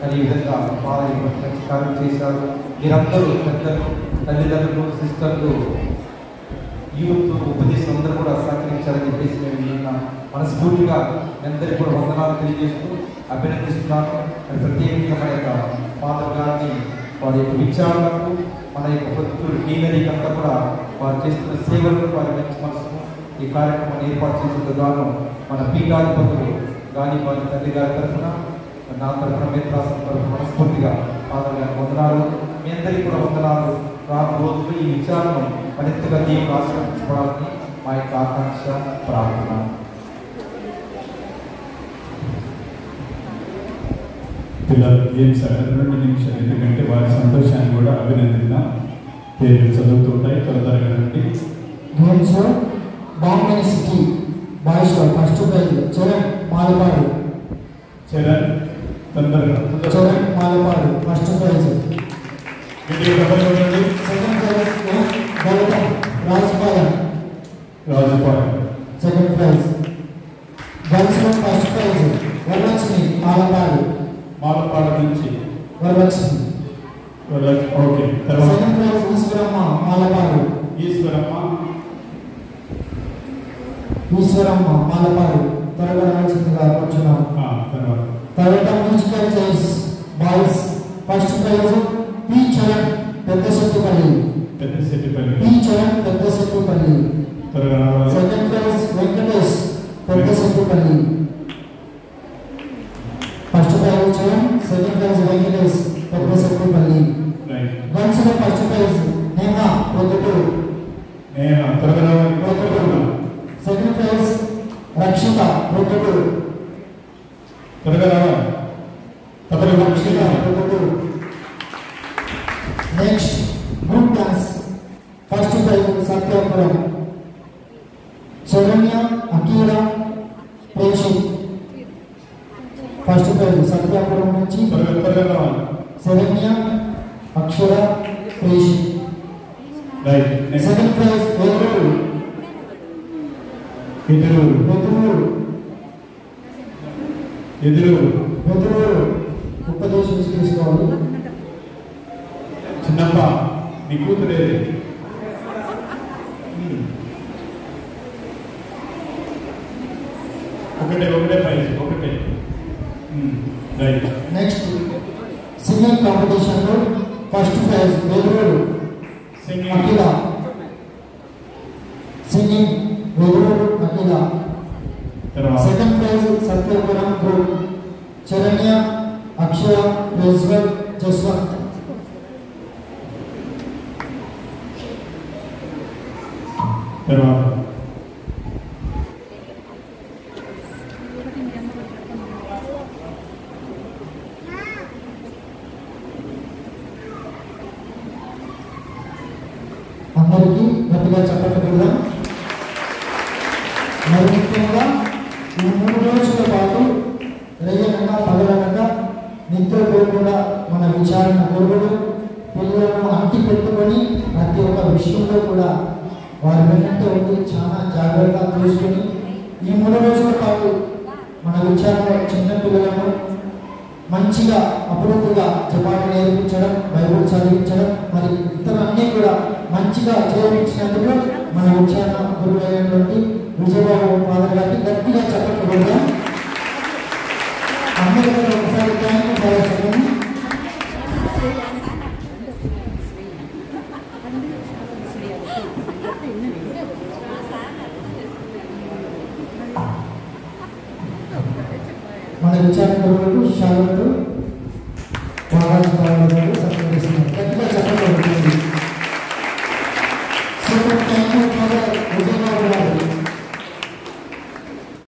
మరి ఈ విధంగా వారి మంచి కార్యం చేశారు. మీరందరూ పెద్దలు, తల్లిదండ్రులు, సిస్టర్లు, యూత్, ఉపదేశం అందరూ కూడా సహకరించారని చెప్పేసి నేను మనస్ఫూర్తిగా అందరికీ కూడా వందనాలు తెలియజేస్తూ అభినందిస్తున్నాను. ప్రత్యేకంగా మన యొక్క ఫాదర్ గారిని వారి యొక్క విచారణకు, మన యొక్క భక్తులు డీనరీకి అంతా కూడా వారు చేస్తున్న సేవలకు వారి మంచి మనసును ఈ కార్యక్రమాన్ని ఏర్పాటు చేసిన గాను మన పీఠాధిపతులు గాని వారి తల్లి గారి తరఫున, నా తరఫున, మిత్రాసం తరఫున మనస్ఫూర్తిగా ఫాదర్ గారికి వందనాలు. మీ అందరికీ కూడా వందనాలు. రాను రోజులు ఈ విచారణను మరింతగా దేవుడు ఆశీర్వదించుకోవాలని మా యొక్క ఆకాంక్ష, ప్రార్థన. పిల్లలు ఏం సరే 2 నిమిషాలు, ఎందుకంటే వారి సంతోషాన్ని కూడా అభినందిద్దాం. పేర్లు చదువుతుంటాయి. త్వరగా రండి. Games Bombay city boys first prize Charan Malapadu. Charan తొందరగా. Charan Malapadu first prize. Second prize Gautam Rajapalem. Second prize. Girls first prize Varalakshmi Malapadu. Malapadu నుంచి వరలక్ష్మి. ఓకే. తర్వాత సెకండ్ ప్రైజ్ ఈశ్వరమ్మ మాలపాడు. ఈశ్వరమ్మ మాలపాడు. త్వరగా రావాల్సిందిగా కూర్చున్నాం. తర్వాత musical chairs boys first prize P Charan Peddashettipalli. P Charan Peddashettipalli. Second prize Venkatesh Peddashettipalli. First prize Charan, second prize Venkatesh Peddashettipalli. Girls first prize Neha Proddatur. Second prize Rakshitha Proddatur. Next group dance first prize Satyapuram Saranya Akira Preshi. First prize Satyapuram నుంచి Saranya Akshara Preshi. Second prize Eduruuru ఉపదేశం తీసుకోవాలి. చిన్నప్ప నీ కూతురే ఒకటే ప్రైజ్ ఒకటే. నెక్స్ట్ సింగింగ్ కాంపిటీషన్ లో first prize Eduruuru Akhila. Singing Eduruuru Akhila. Second prize Satyapuram group Charanya Akshaya Prajwal Jaswanth. అందరికీ గట్టిగా చెప్పట్లు పెడదాం. మరి ముఖ్యంగా ఈ 3 రోజుల పాటు రేయనక పగలనక నిద్ర పోకుండా మన విచారణ కొడుకులు పిల్లలను అంటి పెట్టుకొని ప్రతి ఒక్క విషయంలో కూడా వారి వెంట ఉండి చాలా జాగ్రత్తగా చూసుకొని ఈ 3 రోజుల పాటు మన విచారణ చిన్న పిల్లలను మంచిగా అభివృద్ధిగా జపాటు నేర్పించడం, బైబుల్ చదివించడం, మరి ఇతర అన్నీ కూడా మంచిగా చేయించినందుకు మన విచారణ గురువు అయినటువంటి విజయబాబు ఫాదర్ గారికి గట్టిగా చెప్పకూడదు. అందరూ కూడా ఒకసారి థ్యాంక్ యూ ఫాదర్ చెప్పండి. మన విచారణ గురువులకు శాలతో